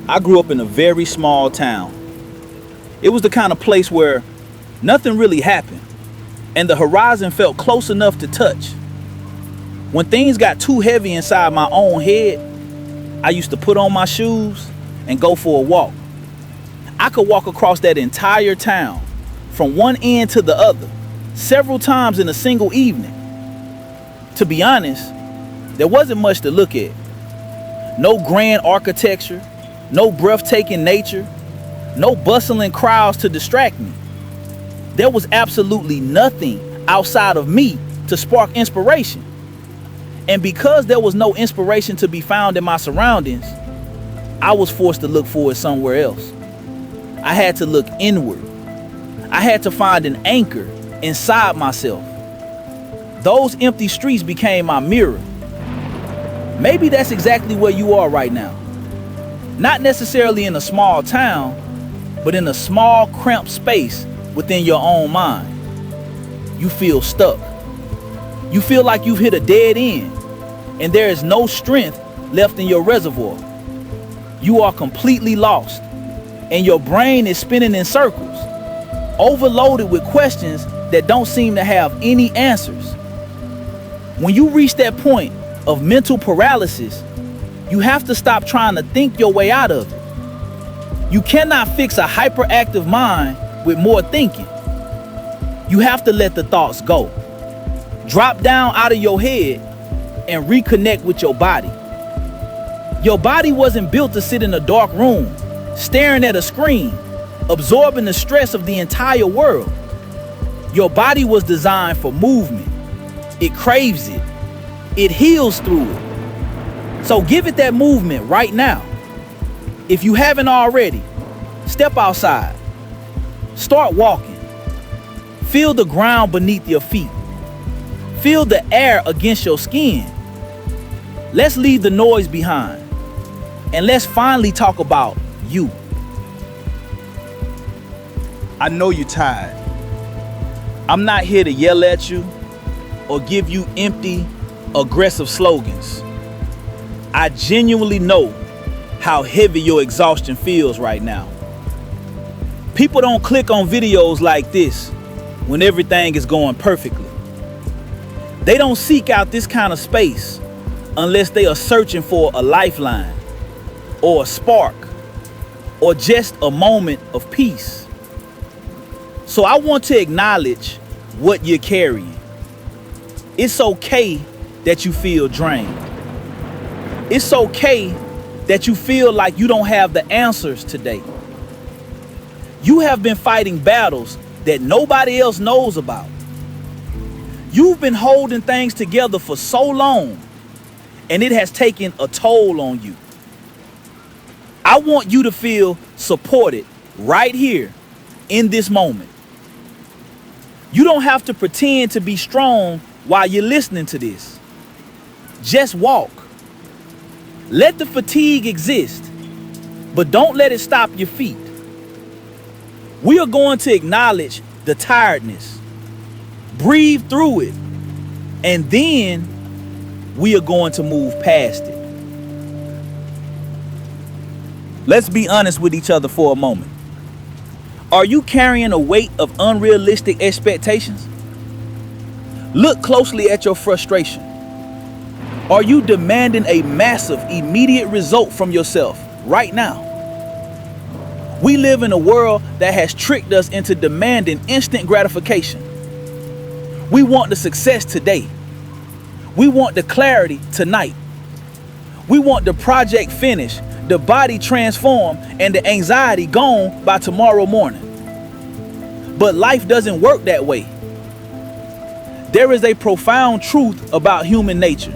I grew up in a very small town. It was the kind of place where nothing really happened, and the horizon felt close enough to touch. When things got too heavy inside my own head, I used to put on my shoes and go for a walk. I could walk across that entire town, from one end to the other, several times in a single evening. To be honest, there wasn't much to look at. No grand architecture, no breathtaking nature, no bustling crowds to distract me. There was absolutely nothing outside of me to spark inspiration. And because there was no inspiration to be found in my surroundings, I was forced to look for it somewhere else. I had to look inward. I had to find an anchor inside myself. Those empty streets became my mirror. Maybe that's exactly where you are right now. Not necessarily in a small town, but in a small, cramped space within your own mind. You feel stuck. You feel like you've hit a dead end, and there is no strength left in your reservoir. You are completely lost, and your brain is spinning in circles, overloaded with questions that don't seem to have any answers. When you reach that point of mental paralysis, you have to stop trying to think your way out of it. You cannot fix a hyperactive mind with more thinking. You have to let the thoughts go. Drop down out of your head and reconnect with your body. Your body wasn't built to sit in a dark room, staring at a screen, absorbing the stress of the entire world. Your body was designed for movement. It craves it. It heals through it. So give it that movement right now. If you haven't already, step outside. Start walking. Feel the ground beneath your feet. Feel the air against your skin. Let's leave the noise behind. And let's finally talk about you. I know you're tired. I'm not here to yell at you or give you empty, aggressive slogans. I genuinely know how heavy your exhaustion feels right now. People don't click on videos like this when everything is going perfectly. They don't seek out this kind of space unless they are searching for a lifeline or a spark or just a moment of peace. So I want to acknowledge what you're carrying. It's okay that you feel drained. It's okay that you feel like you don't have the answers today. You have been fighting battles that nobody else knows about. You've been holding things together for so long, and it has taken a toll on you. I want you to feel supported right here in this moment. You don't have to pretend to be strong while you're listening to this. Just walk. Let the fatigue exist, but don't let it stop your feet. We are going to acknowledge the tiredness, breathe through it, and then we are going to move past it. Let's be honest with each other for a moment. Are you carrying a weight of unrealistic expectations? Look closely at your frustration. Are you demanding a massive, immediate result from yourself right now? We live in a world that has tricked us into demanding instant gratification. We want the success today. We want the clarity tonight. We want the project finished, the body transformed, and the anxiety gone by tomorrow morning. But life doesn't work that way. There is a profound truth about human nature.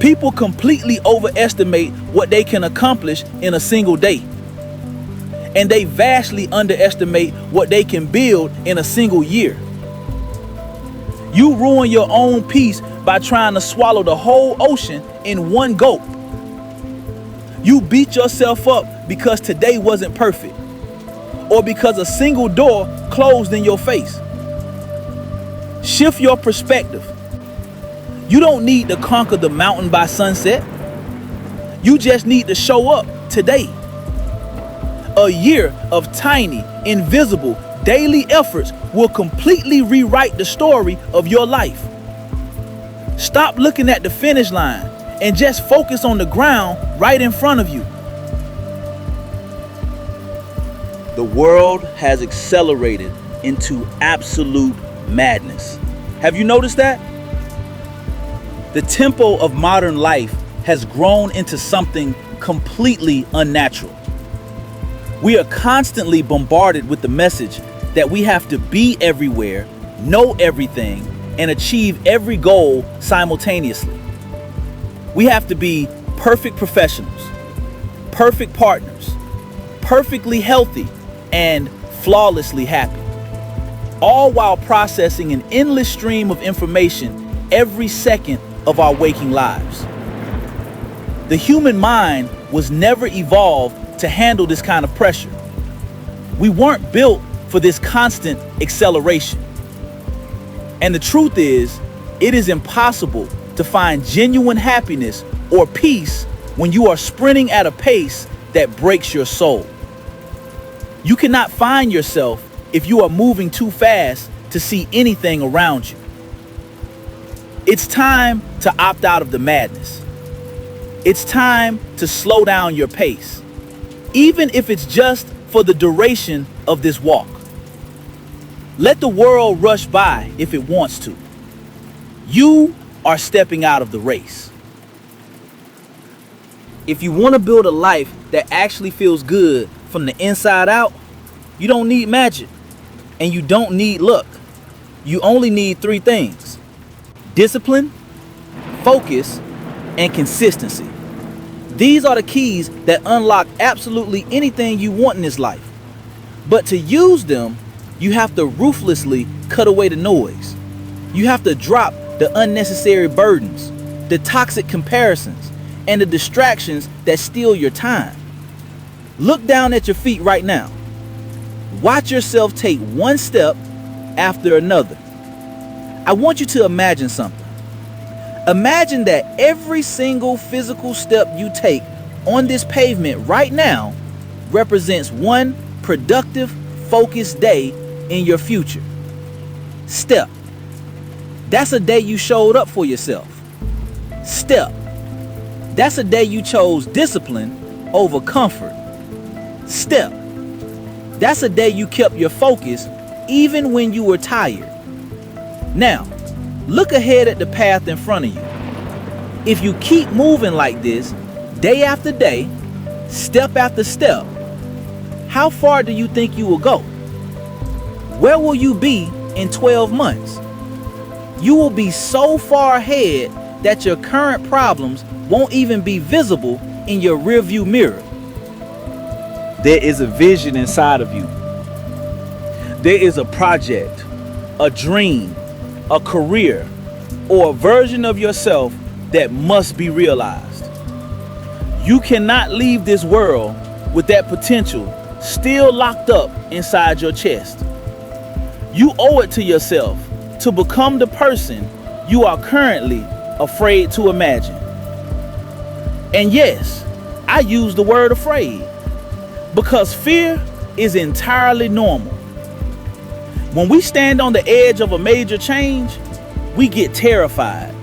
People completely overestimate what they can accomplish in a single day. And they vastly underestimate what they can build in a single year. You ruin your own peace by trying to swallow the whole ocean in one gulp. You beat yourself up because today wasn't perfect, or because a single door closed in your face. Shift your perspective. You don't need to conquer the mountain by sunset. You just need to show up today. A year of tiny, invisible, daily efforts will completely rewrite the story of your life. Stop looking at the finish line and just focus on the ground right in front of you. The world has accelerated into absolute madness. Have you noticed that? The tempo of modern life has grown into something completely unnatural. We are constantly bombarded with the message that we have to be everywhere, know everything, and achieve every goal simultaneously. We have to be perfect professionals, perfect partners, perfectly healthy, and flawlessly happy, all while processing an endless stream of information every second of our waking lives. The human mind was never evolved to handle this kind of pressure. We weren't built for this constant acceleration. And the truth is, it is impossible to find genuine happiness or peace when you are sprinting at a pace that breaks your soul. You cannot find yourself if you are moving too fast to see anything around you. It's time to opt out of the madness. It's time to slow down your pace, even if it's just for the duration of this walk. Let the world rush by if it wants to. You are stepping out of the race. If you want to build a life that actually feels good from the inside out, you don't need magic and you don't need luck. You only need 3 things: discipline, focus, and consistency. These are the keys that unlock absolutely anything you want in this life. But to use them, you have to ruthlessly cut away the noise. You have to drop the unnecessary burdens, the toxic comparisons, and the distractions that steal your time. Look down at your feet right now. Watch yourself take one step after another. I want you to imagine something. Imagine that every single physical step you take on this pavement right now represents one productive, focused day in your future. Step. That's a day you showed up for yourself. Step. That's a day you chose discipline over comfort. Step. That's a day you kept your focus even when you were tired. Now, look ahead at the path in front of you. If you keep moving like this, day after day, step after step, how far do you think you will go? Where will you be in 12 months? You will be so far ahead that your current problems won't even be visible in your rearview mirror. There is a vision inside of you. There is a project, a dream, a career, or a version of yourself that must be realized. You cannot leave this world with that potential still locked up inside your chest. You owe it to yourself to become the person you are currently afraid to imagine. And yes, I use the word afraid because fear is entirely normal. When we stand on the edge of a major change, we get terrified.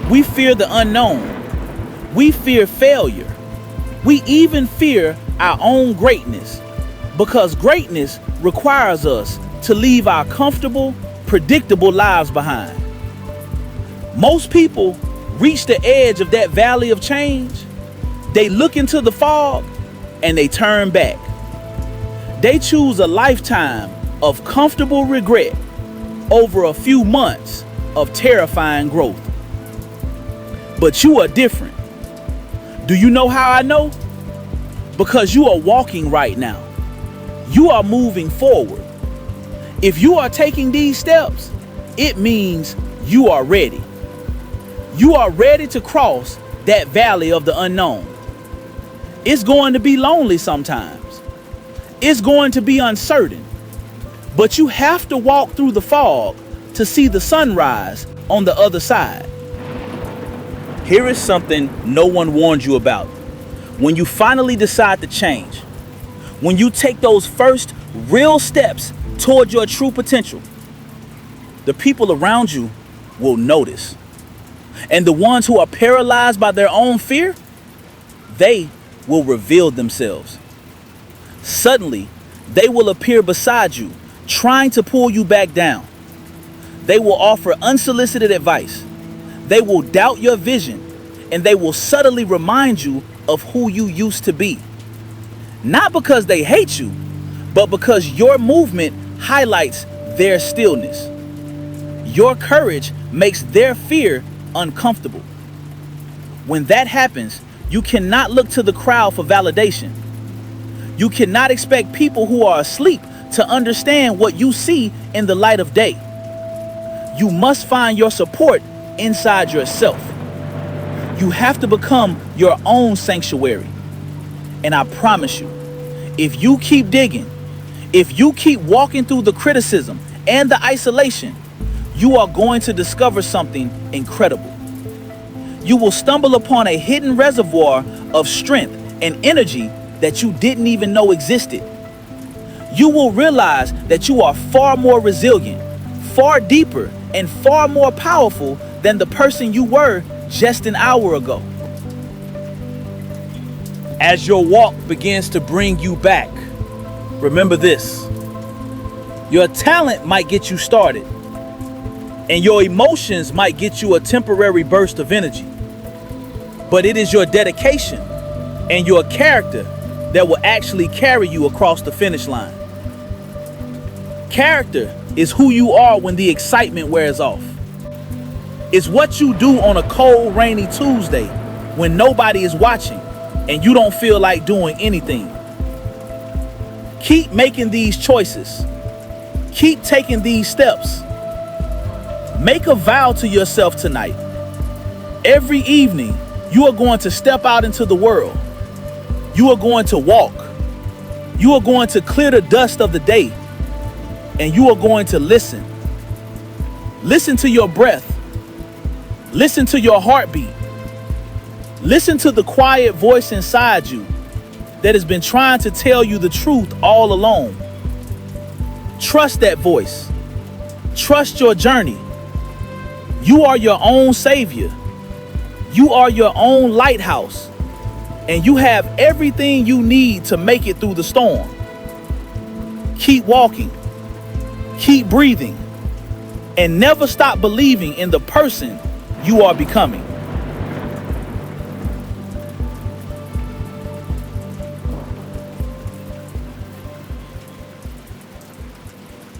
We fear the unknown. We fear failure. We even fear our own greatness because greatness requires us to leave our comfortable, predictable lives behind. Most people reach the edge of that valley of change. They look into the fog and they turn back. They choose a lifetime of comfortable regret over a few months of terrifying growth. But you are different. Do you know how I know? Because you are walking right now. You are moving forward. If you are taking these steps, it means you are ready. You are ready to cross that valley of the unknown. It's going to be lonely sometimes. It's going to be uncertain. But you have to walk through the fog to see the sunrise on the other side. Here is something no one warned you about. when you finally decide to change, when you take those first real steps toward your true potential, the people around you will notice. And the ones who are paralyzed by their own fear, they will reveal themselves. Suddenly, they will appear beside you, trying to pull you back down. They will offer unsolicited advice. They will doubt your vision, and they will subtly remind you of who you used to be. Not because they hate you, but because your movement highlights their stillness. Your courage makes their fear uncomfortable. When that happens, you cannot look to the crowd for validation. You cannot expect people who are asleep to understand what you see in the light of day. You must find your support inside yourself. You have to become your own sanctuary. And I promise you, if you keep digging, if you keep walking through the criticism and the isolation, you are going to discover something incredible. You will stumble upon a hidden reservoir of strength and energy that you didn't even know existed. You will realize that you are far more resilient, far deeper, and far more powerful than the person you were just an hour ago. As your walk begins to bring you back, remember this: your talent might get you started, and your emotions might get you a temporary burst of energy. But it is your dedication and your character that will actually carry you across the finish line. Character is who you are when the excitement wears off. It's what you do on a cold, rainy Tuesday when nobody is watching and you don't feel like doing anything. Keep making these choices. Keep taking these steps. Make a vow to yourself tonight. Every evening, you are going to step out into the world. You are going to walk. You are going to clear the dust of the day. And you are going to listen. Listen to your breath. Listen to your heartbeat. Listen to the quiet voice inside you that has been trying to tell you the truth all along. Trust that voice. Trust your journey. You are your own savior. You are your own lighthouse. And you have everything you need to make it through the storm. Keep walking. Keep breathing. And never stop believing in the person you are becoming.